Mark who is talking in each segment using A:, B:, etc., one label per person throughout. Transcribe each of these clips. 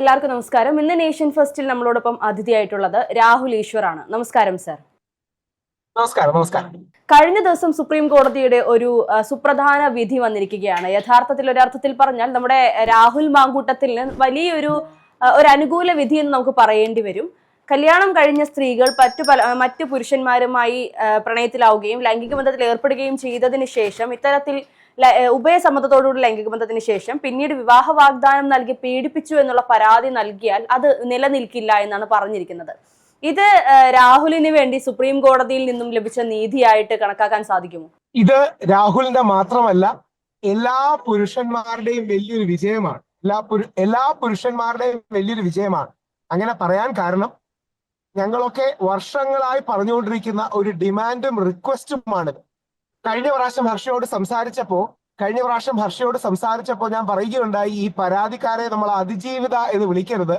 A: എല്ലാവർക്കും നമസ്കാരം. ഇന്ന് നേഷൻ ഫസ്റ്റിൽ നമ്മളോടൊപ്പം അതിഥിയായിട്ടുള്ളത് രാഹുൽ ഈശ്വറാണ്. നമസ്കാരം സർ.
B: നമസ്കാരം. നമസ്കാരം.
A: കഴിഞ്ഞ ദിവസം സുപ്രീം കോടതിയുടെ ഒരു സുപ്രധാന വിധി വന്നിരിക്കുകയാണ്. ഒരർത്ഥത്തിൽ പറഞ്ഞാൽ നമ്മുടെ രാഹുൽ മാങ്കൂട്ടത്തിന് വലിയൊരു അനുകൂല വിധി എന്ന് നമുക്ക് പറയേണ്ടി വരും. കല്യാണം കഴിഞ്ഞ സ്ത്രീകൾ മറ്റു പുരുഷന്മാരുമായി പ്രണയത്തിലാവുകയും ലൈംഗിക ബന്ധത്തിൽ ഏർപ്പെടുകയും ചെയ്തതിനു ശേഷം, ഇത്തരത്തിൽ ഉഭയസമ്മതത്തോടുകൂടി ലൈംഗിക ബന്ധത്തിന് ശേഷം പിന്നീട് വിവാഹ വാഗ്ദാനം നൽകി പീഡിപ്പിച്ചു എന്നുള്ള പരാതി നൽകിയാൽ അത് നിലനിൽക്കില്ല എന്നാണ് പറഞ്ഞിരിക്കുന്നത്. ഇത് രാഹുലിന് വേണ്ടി സുപ്രീം കോടതിയിൽ നിന്നും ലഭിച്ച നീതിയായിട്ട് കണക്കാക്കാൻ സാധിക്കുമോ?
B: ഇത് രാഹുലിന്റെ മാത്രമല്ല, എല്ലാ പുരുഷന്മാരുടെയും വലിയൊരു വിജയമാണ്. എല്ലാ പുരുഷന്മാരുടെയും വലിയൊരു വിജയമാണ്. അങ്ങനെ പറയാൻ കാരണം, ഞങ്ങളൊക്കെ വർഷങ്ങളായി പറഞ്ഞുകൊണ്ടിരിക്കുന്ന ഒരു ഡിമാൻഡും റിക്വസ്റ്റുമാണിത്. കഴിഞ്ഞ പ്രാവശ്യം ഹർഷയോട് സംസാരിച്ചപ്പോൾ ഞാൻ പറയുകയുണ്ടായി, ഈ പരാതിക്കാരെ നമ്മൾ അതിജീവിത എന്ന് വിളിക്കരുത്,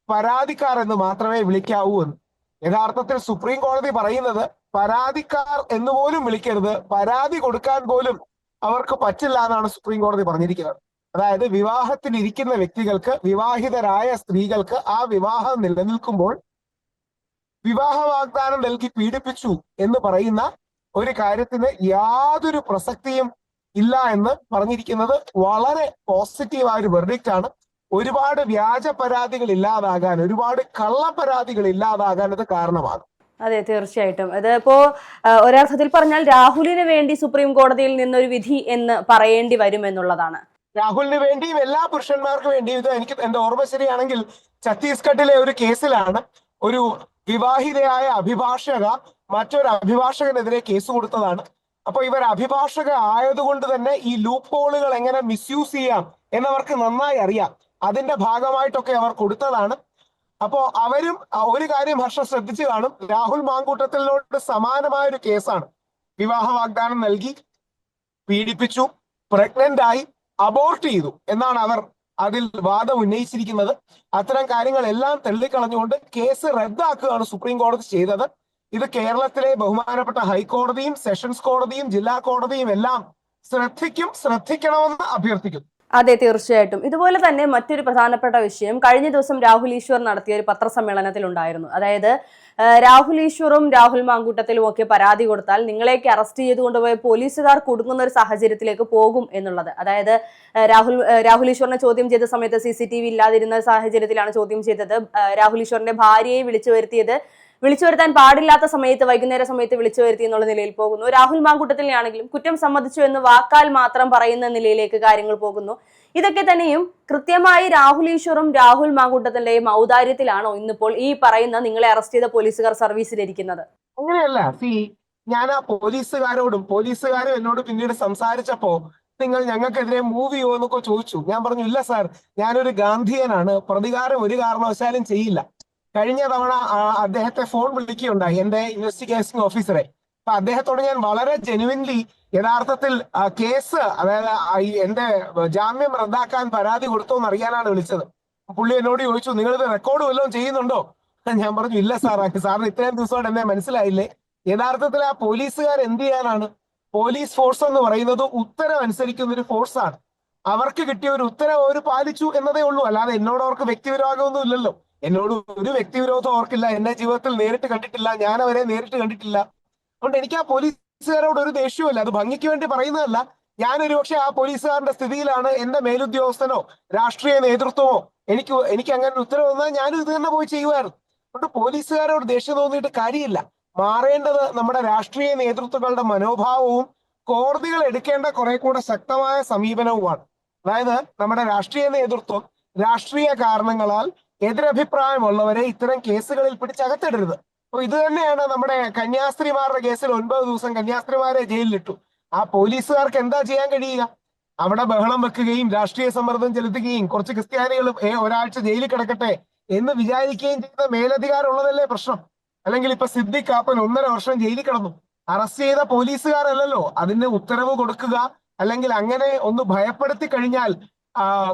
B: പരാതിക്കാർ എന്ന് മാത്രമേ വിളിക്കാവൂ എന്ന്. യഥാർത്ഥത്തിൽ സുപ്രീം കോടതി പറയുന്നത് പരാതിക്കാർ എന്ന് പോലും വിളിക്കരുത്, പരാതി കൊടുക്കാൻ പോലും അവർക്ക് പറ്റില്ല എന്നാണ് സുപ്രീം കോടതി പറഞ്ഞിരിക്കുന്നത്. അതായത് വിവാഹത്തിലിരിക്കുന്ന വ്യക്തികൾക്ക്, വിവാഹിതരായ സ്ത്രീകൾക്ക് ആ വിവാഹം നിലനിൽക്കുമ്പോൾ വിവാഹ വാഗ്ദാനം നൽകി പീഡിപ്പിച്ചു എന്ന് പറയുന്ന ഒരു കാര്യത്തിന് യാതൊരു പ്രസക്തിയും ഇല്ല എന്ന് പറഞ്ഞിരിക്കുന്നത് വളരെ പോസിറ്റീവായ ഒരു വെർഡിക്റ്റ് ആണ്. ഒരുപാട് വ്യാജ പരാതികൾ ഇല്ലാതാകാൻ, ഒരുപാട് കള്ളപ്പരാതികൾ ഇല്ലാതാകാൻ ഇത് കാരണമാകും.
A: അതെ, തീർച്ചയായിട്ടും. ഇതിപ്പോ ഒരർത്ഥത്തിൽ പറഞ്ഞാൽ രാഹുലിന് വേണ്ടി സുപ്രീം കോടതിയിൽ നിന്നൊരു വിധി എന്ന് പറയേണ്ടി വരും എന്നുള്ളതാണ്.
B: രാഹുലിന് വേണ്ടിയും എല്ലാ പുരുഷന്മാർക്കും വേണ്ടിയും. ഇത് എനിക്ക് എന്റെ ഓർമ്മ ശരിയാണെങ്കിൽ ഛത്തീസ്ഗഡിലെ ഒരു കേസിലാണ് ഒരു വിവാഹിതയായ അഭിഭാഷക മറ്റൊരു അഭിഭാഷകനെതിരെ കേസ് കൊടുത്തതാണ്. അപ്പൊ ഇവർ അഭിഭാഷക ആയതുകൊണ്ട് തന്നെ ഈ ലൂപ്പ് ഹോളുകൾ എങ്ങനെ മിസ്യൂസ് ചെയ്യാം എന്നവർക്ക് നന്നായി അറിയാം. അതിന്റെ ഭാഗമായിട്ടൊക്കെ അവർ കൊടുത്തതാണ്. അപ്പോ അവരും ഒരു കാര്യം ഹർഷ ശ്രദ്ധിച്ചു കാണും, രാഹുൽ മാങ്കൂട്ടത്തിനോട് സമാനമായ ഒരു കേസാണ്. വിവാഹ വാഗ്ദാനം നൽകി പീഡിപ്പിച്ചു, പ്രഗ്നന്റ് ആയി, അബോർട്ട് ചെയ്തു എന്നാണ് അവർ അതിൽ വാദം ഉന്നയിച്ചിരിക്കുന്നത്. അത്തരം കാര്യങ്ങളെല്ലാം തള്ളിക്കളഞ്ഞുകൊണ്ട് കേസ് റദ്ദാക്കുകയാണ് സുപ്രീം കോടതി ചെയ്തത്. ഇത് കേരളത്തിലെ ബഹുമാനപ്പെട്ട ഹൈക്കോടതിയും സെഷൻസ് കോടതിയും ജില്ലാ കോടതിയും എല്ലാം ശ്രദ്ധിക്കണമെന്ന് അഭ്യർത്ഥിക്കുന്നു.
A: അതെ, തീർച്ചയായിട്ടും. ഇതുപോലെ തന്നെ മറ്റൊരു പ്രധാനപ്പെട്ട വിഷയം കഴിഞ്ഞ ദിവസം രാഹുൽ ഈശ്വർ നടത്തിയ ഒരു പത്രസമ്മേളനത്തിൽ ഉണ്ടായിരുന്നു. അതായത് രാഹുൽ ഈശ്വറും രാഹുൽ മാങ്കൂട്ടത്തിലും ഒക്കെ പരാതി കൊടുത്താൽ നിങ്ങളെയൊക്കെ അറസ്റ്റ് ചെയ്ത് കൊണ്ടുപോയ പോലീസുകാർ കുടുങ്ങുന്ന ഒരു സാഹചര്യത്തിലേക്ക് പോകും എന്നുള്ളത്. അതായത് രാഹുൽ ഈശ്വറിനെ ചോദ്യം ചെയ്ത സമയത്ത് CCTV ഇല്ലാതിരുന്ന സാഹചര്യത്തിലാണ് ചോദ്യം ചെയ്തത്. രാഹുൽ ഈശ്വറിന്റെ ഭാര്യയെ വിളിച്ചു വരുത്താൻ പാടില്ലാത്ത സമയത്ത്, വൈകുന്നേര സമയത്ത് വിളിച്ചു വരുത്തി എന്നുള്ള നിലയിൽ പോകുന്നു. രാഹുൽ മാങ്കൂട്ടത്തിലാണെങ്കിലും കുറ്റം സമ്മതിച്ചു എന്ന് വാക്കാൽ മാത്രം പറയുന്ന നിലയിലേക്ക് കാര്യങ്ങൾ പോകുന്നു. ഇതൊക്കെ തന്നെയും കൃത്യമായി രാഹുൽ ഈശ്വറും രാഹുൽ മാങ്കൂട്ടത്തിന്റെയും ഔദാര്യത്തിലാണോ ഇന്നിപ്പോൾ ഈ പറയുന്ന നിങ്ങളെ അറസ്റ്റ് ചെയ്ത പോലീസുകാർ സർവീസിലിരിക്കുന്നത്?
B: അങ്ങനെയല്ല. ഞാൻ ആ പോലീസുകാരും എന്നോട് പിന്നീട് സംസാരിച്ചപ്പോ, നിങ്ങൾ ഞങ്ങൾക്കെതിരെ മൂവ് ചെയ്യുമോ എന്നൊക്കെ ചോദിച്ചു. ഞാൻ പറഞ്ഞു, ഇല്ല സാർ, ഞാനൊരു ഗാന്ധിയനാണ്, പ്രതികാരം ഒരു കാരണവശാലും ചെയ്യില്ല. കഴിഞ്ഞ തവണ അദ്ദേഹത്തെ ഫോൺ വിളിക്കുകയുണ്ടായി, എന്റെ ഇൻവെസ്റ്റിഗേഷൻ ഓഫീസറെ. അപ്പൊ അദ്ദേഹത്തോട് ഞാൻ വളരെ ജെനുവിൻലി യഥാർത്ഥത്തിൽ കേസ്, അതായത് എന്റെ ജാമ്യം റദ്ദാക്കാൻ പരാതി കൊടുത്തോ എന്ന് അറിയാനാണ് വിളിച്ചത്. പുള്ളി എന്നോട് ചോദിച്ചു, നിങ്ങളിത് റെക്കോർഡ് വല്ലതും ചെയ്യുന്നുണ്ടോ? ഞാൻ പറഞ്ഞു, ഇല്ല സാറിന് ഇത്രയും ദിവസമായിട്ട് എന്നെ മനസ്സിലായില്ലേ. യഥാർത്ഥത്തിൽ ആ പോലീസുകാർ എന്ത് ചെയ്യാനാണ്? പോലീസ് ഫോഴ്സ് എന്ന് പറയുന്നത് ഉത്തരവ് അനുസരിക്കുന്ന ഒരു ഫോഴ്സാണ്. അവർക്ക് കിട്ടിയ ഒരു ഉത്തരവ് അവർ പാലിച്ചു എന്നതേ ഉള്ളൂ. അല്ലാതെ എന്നോട് അവർക്ക് വ്യക്തിവിരോധമൊന്നും ഇല്ലല്ലോ. എന്നോട് ഒരു വ്യക്തിവിരോധം ഓർക്കില്ല, എന്നെ ജീവിതത്തിൽ നേരിട്ട് കണ്ടിട്ടില്ല, ഞാൻ അവരെ നേരിട്ട് കണ്ടിട്ടില്ല. അതുകൊണ്ട് എനിക്ക് ആ പോലീസുകാരോട് ഒരു ദേഷ്യവുമില്ല. അത് ഭംഗിക്ക് വേണ്ടി പറയുന്നതല്ല. ഞാനൊരു പക്ഷെ ആ പോലീസുകാരന്റെ സ്ഥിതിയിലാണ്, എന്റെ മേലുദ്യോഗസ്ഥനോ രാഷ്ട്രീയ നേതൃത്വമോ എനിക്ക് അങ്ങനെ ഉത്തരവ് വന്നാൽ ഞാനും ഇത് തന്നെ പോയി ചെയ്യുമായിരുന്നു. അതുകൊണ്ട് പോലീസുകാരോട് ദേഷ്യം തോന്നിയിട്ട് കാര്യമില്ല. മാറേണ്ടത് നമ്മുടെ രാഷ്ട്രീയ നേതൃത്വങ്ങളുടെ മനോഭാവവും കോടതികൾ എടുക്കേണ്ട കുറെ കൂടെ ശക്തമായ സമീപനവുമാണ്. അതായത് നമ്മുടെ രാഷ്ട്രീയ നേതൃത്വം രാഷ്ട്രീയ കാരണങ്ങളാൽ എതിരഭിപ്രായമുള്ളവരെ ഇത്തരം കേസുകളിൽ പിടിച്ചകത്തിടരുത്. അപ്പൊ ഇത് തന്നെയാണ് നമ്മുടെ കന്യാസ്ത്രീമാരുടെ കേസിൽ 9 ദിവസം കന്യാസ്ത്രീമാരെ ജയിലിലിട്ടു. ആ പോലീസുകാർക്ക് എന്താ ചെയ്യാൻ കഴിയുക? അവിടെ ബഹളം വെക്കുകയും രാഷ്ട്രീയ സമ്മർദ്ദം ചെലുത്തുകയും കുറച്ച് ക്രിസ്ത്യാനികളും ഒരാഴ്ച ജയിലിൽ കിടക്കട്ടെ എന്ന് വിചാരിക്കുകയും ചെയ്യുന്ന മേലധികാരമുള്ളതല്ലേ പ്രശ്നം. അല്ലെങ്കിൽ ഇപ്പൊ സിദ്ദിഖ് കാപ്പൻ 1.5 വർഷം ജയിലിൽ കിടന്നു. അറസ്റ്റ് ചെയ്ത പോലീസുകാരല്ലല്ലോ അതിന് ഉത്തരവ് കൊടുക്കുക. അല്ലെങ്കിൽ അങ്ങനെ ഒന്ന് ഭയപ്പെടുത്തി കഴിഞ്ഞാൽ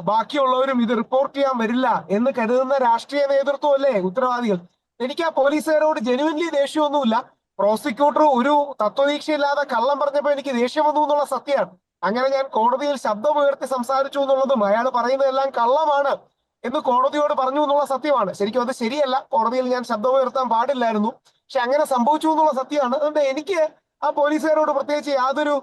B: ബാക്കിയുള്ളവരും ഇത് റിപ്പോർട്ട് ചെയ്യാൻ വരില്ല എന്ന് കരുതുന്ന രാഷ്ട്രീയ നേതൃത്വമല്ലേ ഉത്തരവാദികൾ. എനിക്ക് ആ പോലീസുകാരോട് ജെനുവിൻലി ദേഷ്യമൊന്നുമില്ല. പ്രോസിക്യൂട്ടർ ഒരു തത്വദീക്ഷയില്ലാതെ കള്ളം പറഞ്ഞപ്പോൾ എനിക്ക് ദേഷ്യം വന്നു എന്നുള്ള സത്യമാണ്. അങ്ങനെ ഞാൻ കോടതിയിൽ ശബ്ദമുയർത്തി സംസാരിച്ചു എന്നുള്ളതും അയാൾ പറയുന്നതെല്ലാം കള്ളമാണ് എന്ന് കോടതിയോട് പറഞ്ഞു എന്നുള്ള സത്യമാണ്. ശരിക്കും അത് ശരിയല്ല, കോടതിയിൽ ഞാൻ ശബ്ദമുയർത്താൻ പാടില്ലായിരുന്നു, പക്ഷെ അങ്ങനെ സംഭവിച്ചു എന്നുള്ള സത്യമാണ്. അതുകൊണ്ട് എനിക്ക് ആ പോലീസുകാരോട് പ്രത്യേകിച്ച് യാതൊരു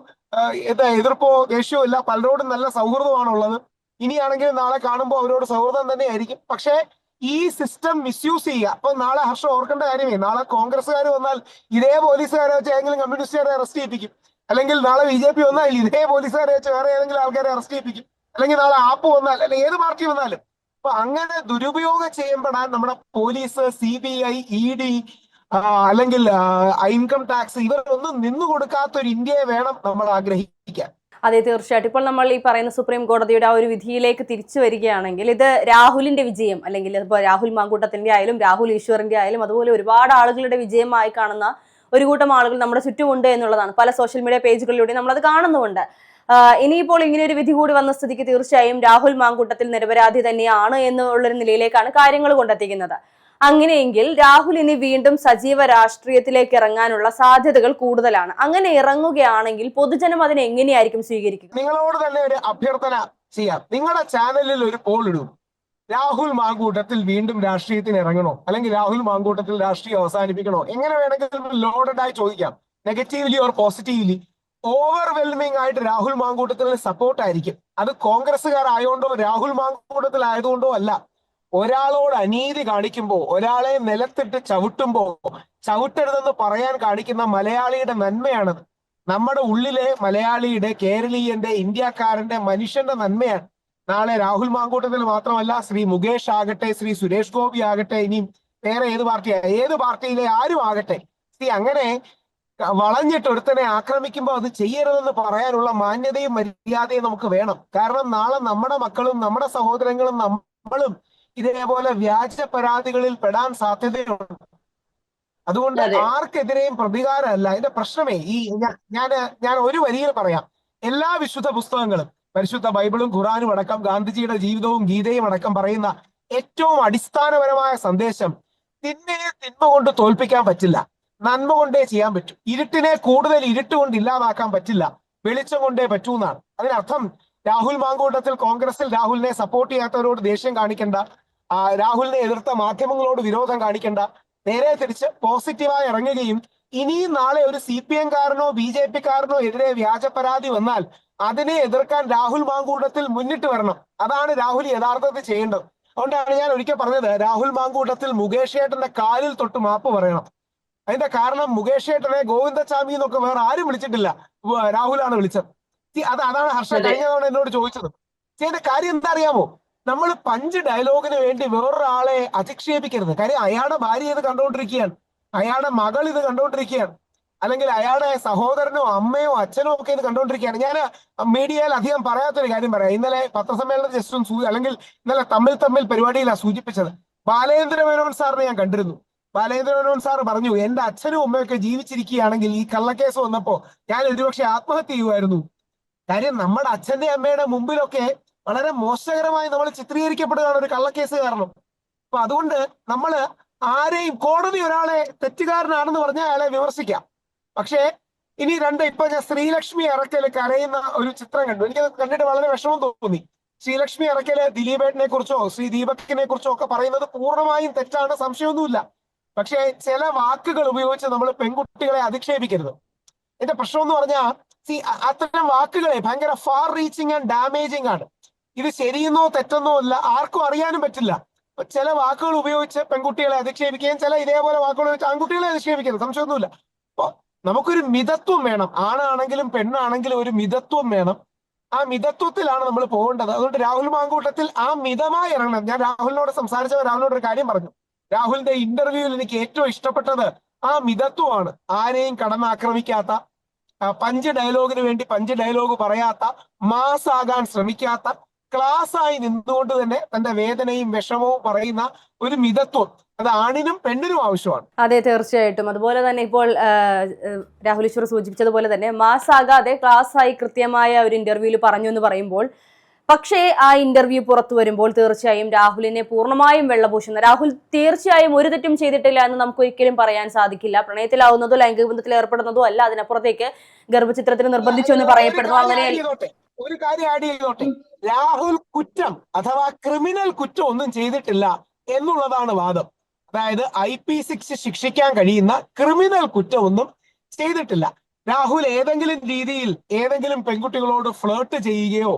B: എതിർപ്പോ ദേഷ്യമോ ഇല്ല. പലരോടും നല്ല സൗഹൃദമാണുള്ളത്. ഇനിയാണെങ്കിലും നാളെ കാണുമ്പോൾ അവരോട് സൗഹൃദം തന്നെയായിരിക്കും. പക്ഷേ ഈ സിസ്റ്റം മിസ്യൂസ് ചെയ്യുക. അപ്പൊ നാളെ ഹർഷം ഓർക്കേണ്ട കാര്യമേ, നാളെ കോൺഗ്രസ്സുകാർ വന്നാൽ ഇതേ പോലീസുകാരെ വെച്ച് ഏതെങ്കിലും കമ്മ്യൂണിസ്റ്റുകാരെ അറസ്റ്റ് ചെയ്യിപ്പിക്കും, അല്ലെങ്കിൽ നാളെ BJP വന്നാൽ ഇതേ പോലീസുകാരെ വെച്ച് വേറെ ഏതെങ്കിലും ആൾക്കാരെ അറസ്റ്റ് ചെയ്യിപ്പിക്കും, അല്ലെങ്കിൽ നാളെ ആപ്പ് വന്നാൽ, അല്ലെങ്കിൽ ഏത് പാർട്ടി വന്നാലും. അപ്പൊ അങ്ങനെ ദുരുപയോഗം ചെയ്യപ്പെടാൻ നമ്മുടെ പോലീസ്, CBI, ED, അല്ലെങ്കിൽ ഇൻകം ടാക്സ്, ഇവരൊന്നും നിന്നു കൊടുക്കാത്ത ഒരു ഇന്ത്യയെ വേണം നമ്മൾ ആഗ്രഹിക്കാൻ.
A: അതെ, തീർച്ചയായിട്ടും. ഇപ്പോൾ നമ്മൾ ഈ പറയുന്ന സുപ്രീം കോടതിയുടെ ആ ഒരു വിധിയിലേക്ക് തിരിച്ചു വരികയാണെങ്കിൽ ഇത് രാഹുലിന്റെ വിജയം, അല്ലെങ്കിൽ ഇപ്പോൾ രാഹുൽ മാങ്കൂട്ടത്തിന്റെ ആയാലും രാഹുൽ ഈശ്വറിന്റെ ആയാലും അതുപോലെ ഒരുപാട് ആളുകളുടെ വിജയമായി കാണുന്ന ഒരു കൂട്ടം ആളുകൾ നമ്മുടെ ചുറ്റുമുണ്ട് എന്നുള്ളതാണ്. പല സോഷ്യൽ മീഡിയ പേജുകളിലൂടെ നമ്മളത് കാണുന്നുമുണ്ട്. ഇനിയിപ്പോൾ ഇങ്ങനെ ഒരു വിധി കൂടി വന്ന സ്ഥിതിക്ക് തീർച്ചയായും രാഹുൽ മാങ്കൂട്ടത്തിൽ നിരപരാധി തന്നെയാണ് എന്നുള്ളൊരു നിലയിലേക്കാണ് കാര്യങ്ങൾ കൊണ്ടെത്തിക്കുന്നത്. അങ്ങനെയെങ്കിൽ രാഹുൽ ഇനി വീണ്ടും സജീവ രാഷ്ട്രീയത്തിലേക്ക് ഇറങ്ങാനുള്ള സാധ്യതകൾ കൂടുതലാണ്. അങ്ങനെ ഇറങ്ങുകയാണെങ്കിൽ പൊതുജനം അതിനെ എങ്ങനെയായിരിക്കും സ്വീകരിക്കുക?
B: നിങ്ങളോട് തന്നെ ഒരു അഭ്യർത്ഥന ചെയ്യാം. നിങ്ങളുടെ ചാനലിൽ ഒരു പോൾ ഇടും, രാഹുൽ മാങ്കൂട്ടത്തിൽ വീണ്ടും രാഷ്ട്രീയത്തിന് ഇറങ്ങണോ, അല്ലെങ്കിൽ രാഹുൽ മാങ്കൂട്ടത്തിൽ രാഷ്ട്രീയം അവസാനിപ്പിക്കണോ? എങ്ങനെ വേണമെങ്കിലും ലോഡഡ് ആയി ചോദിക്കാം, നെഗറ്റീവ്ലി ഓർ പോസിറ്റീവ്ലി. ഓവർവെൽമിംഗ് ആയിട്ട് രാഹുൽ മാങ്കൂട്ടത്തിന് സപ്പോർട്ട് ആയിരിക്കും. അത് കോൺഗ്രസ്സുകാരായോണ്ടോ രാഹുൽ മാങ്കൂട്ടത്തിൽ ആയതുകൊണ്ടോ അല്ല. ഒരാളോട് അനീതി കാണിക്കുമ്പോൾ, ഒരാളെ നിലത്തിട്ട് ചവിട്ടരുതെന്ന് പറയാൻ കാണിക്കുന്ന മലയാളിയുടെ നന്മയാണത്. നമ്മുടെ ഉള്ളിലെ മലയാളിയുടെ, കേരളീയന്റെ, ഇന്ത്യക്കാരന്റെ, മനുഷ്യന്റെ നന്മയാണ്. നാളെ രാഹുൽ മാങ്കൂട്ടത്തിൽ മാത്രമല്ല, ശ്രീ മുകേഷ് ആകട്ടെ, ശ്രീ സുരേഷ് ഗോപി ആകട്ടെ, ഇനിയും വേറെ ഏത് പാർട്ടിയിലെ ആരും ആകട്ടെ, അങ്ങനെ വളഞ്ഞിട്ട് ഒരുത്തനെ ആക്രമിക്കുമ്പോൾ അത് ചെയ്യരുതെന്ന് പറയാനുള്ള മാന്യതയും മര്യാദയും നമുക്ക് വേണം. കാരണം നാളെ നമ്മുടെ മക്കളും നമ്മുടെ സഹോദരങ്ങളും നമ്മളും ഇതേപോലെ വ്യാജ പരാതികളിൽ പെടാൻ സാധ്യതയുണ്ട്. അതുകൊണ്ട് ആർക്കെതിരെയും പ്രതികാരമല്ല അതിന്റെ പ്രശ്നമേ. ഞാൻ ഒരു വരിയിൽ പറയാം, എല്ലാ വിശുദ്ധ പുസ്തകങ്ങളും, പരിശുദ്ധ ബൈബിളും ഖുറാനും അടക്കം, ഗാന്ധിജിയുടെ ജീവിതവും ഗീതയും അടക്കം പറയുന്ന ഏറ്റവും അടിസ്ഥാനപരമായ സന്ദേശം, തിന്മയെ തിന്മ കൊണ്ട് തോൽപ്പിക്കാൻ പറ്റില്ല, നന്മ കൊണ്ടേ ചെയ്യാൻ പറ്റൂ. ഇരുട്ടിനെ കൂടുതൽ ഇരുട്ട് കൊണ്ട് ഇല്ലാതാക്കാൻ പറ്റില്ല, വെളിച്ചം കൊണ്ടേ പറ്റൂ എന്നാണ്. അതിനർത്ഥം രാഹുൽ മാങ്കൂട്ടത്തിൽ കോൺഗ്രസിൽ രാഹുലിനെ സപ്പോർട്ട് ചെയ്യാത്തവരോട് ദേഷ്യം കാണിക്കണ്ട, രാഹുലിനെ എതിർത്ത മാധ്യമങ്ങളോട് വിരോധം കാണിക്കണ്ട. നേരെ തിരിച്ച് പോസിറ്റീവായി ഇറങ്ങുകയും ഇനിയും നാളെ ഒരു CPM കാരനോ BJP കാരനോ എതിരെ വ്യാജ പരാതി വന്നാൽ അതിനെ എതിർക്കാൻ രാഹുൽ മാങ്കൂട്ടത്തിൽ മുന്നിട്ട് വരണം. അതാണ് രാഹുൽ യഥാർത്ഥത്തിൽ ചെയ്യേണ്ടത്. അതുകൊണ്ടാണ് ഞാൻ ഒരിക്കൽ പറഞ്ഞത്, രാഹുൽ മാങ്കൂട്ടത്തിൽ മുകേഷ് ഏട്ടന്റെ കാലിൽ തൊട്ട് മാപ്പ് പറയണം. അതിന്റെ കാരണം മുകേഷ് ഏട്ടനെ ഗോവിന്ദസ്വാമി എന്നൊക്കെ വേറെ ആരും വിളിച്ചിട്ടില്ല, രാഹുലാണ് വിളിച്ചത്. അതാണ് ഹർഷ കഴിഞ്ഞ തവണ എന്നോട് ചോദിച്ചത്. ഇതിന്റെ കാര്യം എന്താ അറിയാമോ? നമ്മൾ പഞ്ച് ഡയലോഗിന് വേണ്ടി വേറൊരാളെ അധിക്ഷേപിക്കരുത്. കാര്യം അയാളുടെ ഭാര്യ ഇത് കണ്ടുകൊണ്ടിരിക്കുകയാണ്, അയാളുടെ മകൾ ഇത് കണ്ടുകൊണ്ടിരിക്കുകയാണ്, അല്ലെങ്കിൽ അയാളുടെ സഹോദരനോ അമ്മയോ അച്ഛനോ ഒക്കെ ഇത് കണ്ടുകൊണ്ടിരിക്കുകയാണ്. ഞാൻ മീഡിയയിൽ അധികം പറയാത്തൊരു കാര്യം പറയാം. ഇന്നലെ പത്രസമ്മേളനത്തിൽ ജസ്റ്റ് അല്ലെങ്കിൽ ഇന്നലെ തമ്മിൽ പരിപാടിയിലാണ് സൂചിപ്പിച്ചത്. ബാലേന്ദ്ര മേനോൻ സാറിനെ ഞാൻ കണ്ടിരുന്നു. ബാലേന്ദ്ര മേനോൻ സാർ പറഞ്ഞു, എന്റെ അച്ഛനും അമ്മയൊക്കെ ജീവിച്ചിരിക്കുകയാണെങ്കിൽ ഈ കള്ളക്കേസ് വന്നപ്പോ ഞാൻ ഒരുപക്ഷെ ആത്മഹത്യ ചെയ്യുമായിരുന്നു. കാര്യം നമ്മുടെ അച്ഛന്റെ അമ്മയുടെ മുമ്പിലൊക്കെ വളരെ മോശകരമായി നമ്മൾ ചിത്രീകരിക്കപ്പെടുകയാണ് ഒരു കള്ളക്കേസ് കാരണം. അപ്പൊ അതുകൊണ്ട് നമ്മൾ ആരെയും, കോടതി ഒരാളെ തെറ്റുകാരനാണെന്ന് പറഞ്ഞാൽ അയാളെ വിമർശിക്കാം. പക്ഷേ ഇനി ഇപ്പൊ ഞാൻ ശ്രീലക്ഷ്മി അറക്കല് കരയുന്ന ഒരു ചിത്രം കണ്ടു. എനിക്കത് കണ്ടിട്ട് വളരെ വിഷമം തോന്നി. ശ്രീലക്ഷ്മി അറക്കല് ദിലീപേട്ടനെ കുറിച്ചോ ശ്രീ ദീപകിനെ കുറിച്ചോ ഒക്കെ പറയുന്നത് പൂർണ്ണമായും തെറ്റാണ്, സംശയമൊന്നുമില്ല. പക്ഷേ ചില വാക്കുകൾ ഉപയോഗിച്ച് നമ്മൾ പെൺകുട്ടികളെ അധിക്ഷേപിക്കരുത്. എന്റെ പ്രശ്നം എന്ന് പറഞ്ഞാൽ അത്തരം വാക്കുകളെ ഭയങ്കര ഫാർ റീച്ചിങ് ആൻഡ് ഡാമേജിങ് ആണ്. ഇത് ശരിയെന്നോ തെറ്റെന്നോ അല്ല, ആർക്കും അറിയാനും പറ്റില്ല. ചില വാക്കുകൾ ഉപയോഗിച്ച് പെൺകുട്ടികളെ അധിക്ഷേപിക്കുകയും ചില ഇതേപോലെ വാക്കുകൾ ഉപയോഗിച്ച് ആൺകുട്ടികളെ അധിക്ഷേപിക്കുന്നത് സംശയമൊന്നുമില്ല. അപ്പൊ നമുക്കൊരു മിതത്വം വേണം. ആണാണെങ്കിലും പെണ്ണാണെങ്കിലും ഒരു മിതത്വം വേണം. ആ മിതത്വത്തിലാണ് നമ്മൾ പോകേണ്ടത്. അതുകൊണ്ട് രാഹുൽ മാങ്കൂട്ടത്തിൽ ആ മിതമായി ഇറങ്ങണം. ഞാൻ രാഹുലിനോട് സംസാരിച്ചപ്പോൾ രാഹുലിനോട് ഒരു കാര്യം പറഞ്ഞു. രാഹുലിന്റെ ഇന്റർവ്യൂവിൽ എനിക്ക് ഏറ്റവും ഇഷ്ടപ്പെട്ടത് ആ മിതത്വമാണ്. ആരെയും കടന്നാക്രമിക്കാത്ത, പഞ്ച് ഡയലോഗിന് വേണ്ടി പഞ്ച് ഡയലോഗ് പറയാത്ത, മാസാകാൻ ശ്രമിക്കാത്ത, ക്ലാസ്സായി നിന്നുകൊണ്ട് തന്നെ തന്റെ വേദനയും വിഷമവും പറയുന്ന ഒരു മിതത്വം, അത് ആണിനും പെണ്ണിനും ആവശ്യമാണ്.
A: അതെ, തീർച്ചയായിട്ടും. അതുപോലെ തന്നെ ഇപ്പോൾ രാഹുൽ ഈശ്വർ സൂചിപ്പിച്ചതുപോലെ തന്നെ മാസാകാതെ ക്ലാസ്സായി കൃത്യമായ ഒരു ഇന്റർവ്യൂവിൽ പറഞ്ഞു എന്ന് പറയുമ്പോൾ, പക്ഷേ ആ ഇന്റർവ്യൂ പുറത്തു വരുമ്പോൾ തീർച്ചയായും രാഹുലിനെ പൂർണ്ണമായും വെള്ളപൂശുന്ന, രാഹുൽ തീർച്ചയായും ഒരു തെറ്റും ചെയ്തിട്ടില്ല എന്ന് നമുക്ക് ഒരിക്കലും പറയാൻ സാധിക്കില്ല. പ്രണയത്തിലാവുന്നതോ ലൈംഗിക ബന്ധത്തിൽ ഏർപ്പെടുന്നതോ അല്ല. അതിനപ്പുറത്തേക്ക് ഗർഭചിത്രത്തിന് നിർബന്ധിച്ചു എന്ന് പറയപ്പെടുന്നു. അങ്ങനെ
B: ഒരു കാര്യം ആഡ് ചെയ്തോട്ടെ. രാഹുൽ കുറ്റം അഥവാ ക്രിമിനൽ കുറ്റം ഒന്നും ചെയ്തിട്ടില്ല എന്നുള്ളതാണ് വാദം. അതായത് IP6 ശിക്ഷിക്കാൻ കഴിയുന്ന ക്രിമിനൽ കുറ്റമൊന്നും ചെയ്തിട്ടില്ല. രാഹുൽ ഏതെങ്കിലും രീതിയിൽ ഏതെങ്കിലും പെൺകുട്ടികളോട് ഫ്ലേർട്ട് ചെയ്യുകയോ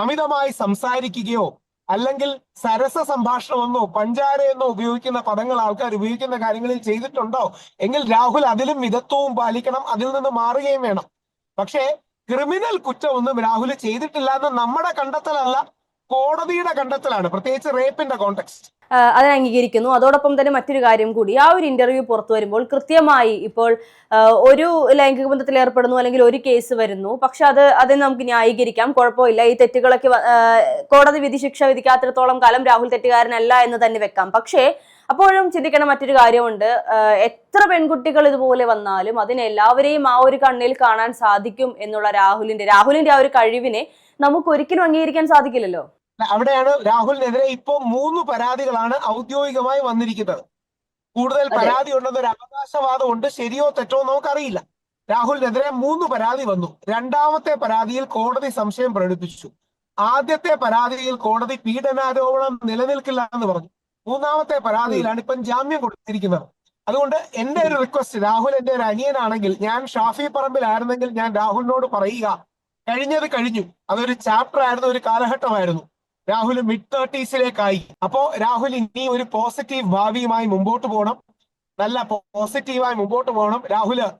B: അമിതമായി സംസാരിക്കുകയോ അല്ലെങ്കിൽ സരസ സംഭാഷണമെന്നോ പഞ്ചാരയെന്നോ ഉപയോഗിക്കുന്ന പദങ്ങൾ ആൾക്കാർ ഉപയോഗിക്കുന്ന കാര്യങ്ങളിൽ ചെയ്തിട്ടുണ്ടോ എങ്കിൽ രാഹുൽ അതിലും മിതത്വവും പാലിക്കണം, അതിൽ നിന്ന് മാറുകയും വേണം. പക്ഷേ ക്രിമിനൽ കുറ്റമൊന്നും രാഹുൽ ചെയ്തിട്ടില്ല എന്ന് നമ്മുടെ കണ്ടെത്തലല്ല, കോടതിയുടെ കണ്ടെത്തലാണ്, പ്രത്യേകിച്ച് റേപ്പിന്റെ കോണ്ടെക്സ്റ്റ്.
A: അതിനെ അംഗീകരിക്കുന്നു. അതോടൊപ്പം തന്നെ മറ്റൊരു കാര്യം കൂടി, ആ ഒരു ഇന്റർവ്യൂ പുറത്തു വരുമ്പോൾ കൃത്യമായി ഇപ്പോൾ ഒരു ലൈംഗിക ബന്ധത്തിൽ ഏർപ്പെടുന്നു അല്ലെങ്കിൽ ഒരു കേസ് വരുന്നു, പക്ഷെ അതിന് നമുക്ക് ന്യായീകരിക്കാം, കുഴപ്പമില്ല, ഈ തെറ്റുകളൊക്കെ കോടതി വിധി ശിക്ഷ വിധിക്കാത്തിടത്തോളം കാലം രാഹുൽ തെറ്റുകാരനല്ല എന്ന് തന്നെ വെക്കാം. പക്ഷേ അപ്പോഴും ചിന്തിക്കണം മറ്റൊരു കാര്യമുണ്ട്, എത്ര പെൺകുട്ടികൾ ഇതുപോലെ വന്നാലും അതിനെല്ലാവരെയും ആ ഒരു കണ്ണിൽ കാണാൻ സാധിക്കും എന്നുള്ള രാഹുലിന്റെ ആ ഒരു കഴിവിനെ നമുക്ക് ഒരിക്കലും അംഗീകരിക്കാൻ സാധിക്കില്ലല്ലോ.
B: അവിടെയാണ് രാഹുലിനെതിരെ ഇപ്പോ 3 പരാതികളാണ് ഔദ്യോഗികമായി വന്നിരിക്കുന്നത്. കൂടുതൽ പരാതി ഉണ്ടെന്നൊരു അവകാശവാദം ഉണ്ട്, ശരിയോ തെറ്റോ നമുക്കറിയില്ല. രാഹുലിനെതിരെ 3 പരാതി വന്നു. രണ്ടാമത്തെ പരാതിയിൽ കോടതി സംശയം പ്രകടിപ്പിച്ചു. ആദ്യത്തെ പരാതിയിൽ കോടതി പീഡനാരോപണം നിലനിൽക്കില്ല എന്ന് പറഞ്ഞു. മൂന്നാമത്തെ പരാതിയിലാണ് ഇപ്പം ജാമ്യം കൊടുത്തിരിക്കുന്നത്. അതുകൊണ്ട് എന്റെ ഒരു റിക്വസ്റ്റ്, രാഹുൽ എന്റെ ഒരു അനിയനാണെങ്കിൽ, ഞാൻ ഷാഫി പറമ്പിലായിരുന്നെങ്കിൽ ഞാൻ രാഹുലിനോട് പറയുക, കഴിഞ്ഞത് കഴിഞ്ഞു, അതൊരു ചാപ്റ്റർ ആയിരുന്നു, ഒരു കാലഘട്ടമായിരുന്നു. രാഹുൽ mid-30s അപ്പോ രാഹുൽ ഇനി ഒരു പോസിറ്റീവ് ഭാവിയുമായി മുമ്പോട്ട് പോകണം, നല്ല പോസിറ്റീവായി മുമ്പോട്ട് പോകണം.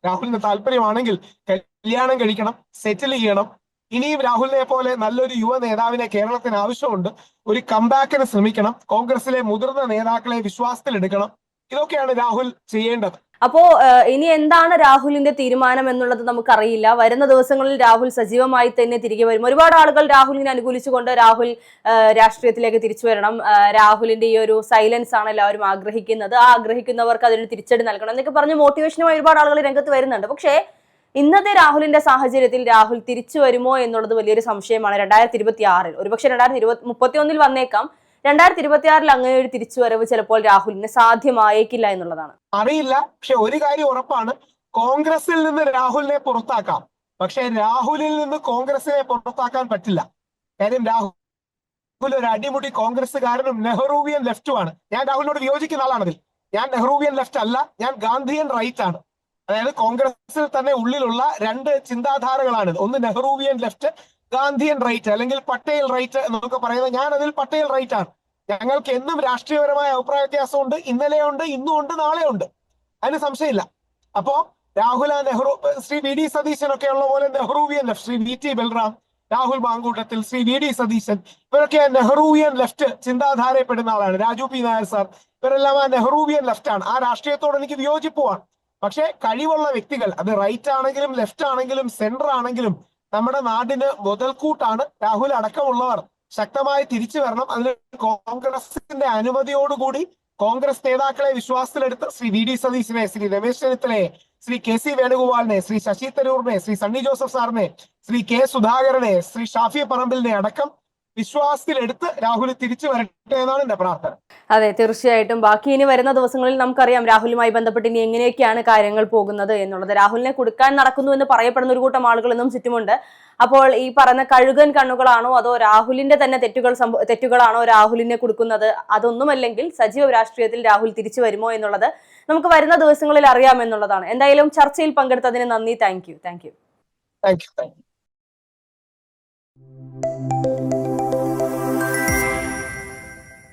B: രാഹുലിന് താല്പര്യമാണെങ്കിൽ കല്യാണം കഴിക്കണം, സെറ്റിൽ ചെയ്യണം. ഇനിയും രാഹുലിനെ പോലെ നല്ലൊരു യുവ നേതാവിനെ കേരളത്തിന് ആവശ്യമുണ്ട്. ഒരു കംബാക്കിന് ശ്രമിക്കണം, കോൺഗ്രസിലെ മുതിർന്ന നേതാക്കളെ വിശ്വാസത്തിലെടുക്കണം. ഇതൊക്കെയാണ് രാഹുൽ ചെയ്യേണ്ടത്.
A: അപ്പോ ഇനി എന്താണ് രാഹുലിന്റെ തീരുമാനം എന്നുള്ളത് നമുക്കറിയില്ല. വരുന്ന ദിവസങ്ങളിൽ രാഹുൽ സജീവമായി തന്നെ തിരികെ വരും. ഒരുപാട് ആളുകൾ രാഹുലിനെ അനുകൂലിച്ചുകൊണ്ട് രാഹുൽ രാഷ്ട്രീയത്തിലേക്ക് തിരിച്ചു വരണം, രാഹുലിന്റെ ഈ ഒരു സൈലൻസ് ആണ് എല്ലാവരും ആഗ്രഹിക്കുന്നത്, ആ ആഗ്രഹിക്കുന്നവർക്ക് അതിന് തിരിച്ചടി നൽകണം എന്നൊക്കെ പറഞ്ഞ് മോട്ടിവേഷനുമായി ഒരുപാട് ആളുകൾ രംഗത്ത് വരുന്നുണ്ട്. പക്ഷേ ഇന്നത്തെ രാഹുലിന്റെ സാഹചര്യത്തിൽ രാഹുൽ തിരിച്ചു വരുമോ എന്നുള്ളത് വലിയൊരു സംശയമാണ്. 2026 ഒരുപക്ഷെ 2031 വന്നേക്കാം. 2026 അങ്ങനെ ഒരു തിരിച്ചുവരവ് ചിലപ്പോൾ രാഹുലിന് സാധ്യമായേക്കില്ല എന്നുള്ളതാണ്.
B: അറിയില്ല, പക്ഷെ ഒരു കാര്യം ഉറപ്പാണ്, കോൺഗ്രസിൽ നിന്ന് രാഹുലിനെ പുറത്താക്കാം, പക്ഷെ രാഹുലിൽ നിന്ന് കോൺഗ്രസിനെ പുറത്താക്കാൻ പറ്റില്ല. കാര്യം രാഹുൽ ഒരു അടിമുടി കോൺഗ്രസ്സുകാരനും നെഹ്റുവിയൻ ലെഫ്റ്റുമാണ്. ഞാൻ രാഹുലിനോട് വിയോജിക്കുന്ന ആളാണതിൽ. ഞാൻ നെഹ്റുവിയൻ ലെഫ്റ്റ് അല്ല, ഞാൻ ഗാന്ധിയൻ റൈറ്റ് ആണ്. അതായത് കോൺഗ്രസിൽ തന്നെ ഉള്ളിലുള്ള 2 ചിന്താധാരകളാണ്, ഒന്ന് നെഹ്റുവിയൻ ലെഫ്റ്റ്, ഗാന്ധിയൻ റൈറ്റ് അല്ലെങ്കിൽ പട്ടേൽ റൈറ്റ് എന്നൊക്കെ പറയുന്നത്. ഞാൻ അതിൽ പട്ടേൽ റൈറ്റ് ആണ്. ഞങ്ങൾക്ക് എന്നും രാഷ്ട്രീയപരമായ അഭിപ്രായ വ്യത്യാസമുണ്ട്, ഇന്നലെയുണ്ട്, ഇന്നുമുണ്ട്, നാളെയുണ്ട്, അതിന് സംശയമില്ല. അപ്പോ രാഹുൽ ശ്രീ VD സതീശനൊക്കെ ഉള്ള പോലെ Nehruvian left, Shri VT Balram, Rahul Mamkootathil, Shri VD Satheesan, ഇവരൊക്കെ നെഹ്റുവിയൻ ലെഫ്റ്റ് ചിന്താധാരപ്പെടുന്ന ആളാണ്. രാജു P നായർ സാർ, ഇവരെല്ലാം ആ നെഹ്റുവിയൻ ലെഫ്റ്റ് ആണ്. ആ രാഷ്ട്രീയത്തോട് എനിക്ക് വിയോജിപ്പുമാണ്. പക്ഷെ കഴിവുള്ള വ്യക്തികൾ, അത് റൈറ്റ് ആണെങ്കിലും ലെഫ്റ്റ് ആണെങ്കിലും സെന്റർ ആണെങ്കിലും, നമ്മുടെ നാടിന് മുതൽക്കൂട്ടാണ്. രാഹുൽ അടക്കമുള്ളവർ ശക്തമായി തിരിച്ചു വരണം. അതിന് കോൺഗ്രസിന്റെ അനുമതിയോടുകൂടി കോൺഗ്രസ് നേതാക്കളെ വിശ്വാസത്തിലെടുത്ത് ശ്രീ VD സതീശനെ, ശ്രീ രമേശ് ചെന്നിത്തലയെ, ശ്രീ KC വേണുഗോപാലിനെ, ശ്രീ ശശി തരൂറിനെ, ശ്രീ സണ്ണി ജോസഫ് സാറിനെ, ശ്രീ K സുധാകരനെ, ശ്രീ ഷാഫി പറമ്പിലിനെ അടക്കം വിശ്വാസത്തിലെടുത്ത് രാഹുൽ തിരിച്ചു വരട്ടെ എന്നാണ് എന്റെ പ്രാർത്ഥന.
A: അതെ, തീർച്ചയായിട്ടും. ബാക്കി ഇനി വരുന്ന ദിവസങ്ങളിൽ നമുക്കറിയാം രാഹുലുമായി ബന്ധപ്പെട്ട് ഇനി എങ്ങനെയൊക്കെയാണ് കാര്യങ്ങൾ പോകുന്നത് എന്നുള്ളത്. രാഹുലിനെ കൊടുക്കാൻ നടക്കുന്നു എന്ന് പറയപ്പെടുന്ന ഒരു കൂട്ടം ആളുകൾ ഇന്നും ചുറ്റുമുണ്ട്. അപ്പോൾ ഈ പറയുന്ന കഴുകൻ കണ്ണുകളാണോ അതോ രാഹുലിന്റെ തന്നെ തെറ്റുകളാണോ രാഹുലിനെ കൊടുക്കുന്നത്? അതൊന്നുമല്ലെങ്കിൽ സജീവ രാഷ്ട്രീയത്തിൽ രാഹുൽ തിരിച്ചു വരുമോ എന്നുള്ളത് നമുക്ക് വരുന്ന ദിവസങ്ങളിൽ അറിയാമെന്നുള്ളതാണ്. എന്തായാലും ചർച്ചയിൽ പങ്കെടുത്തതിന് നന്ദി. Thank you.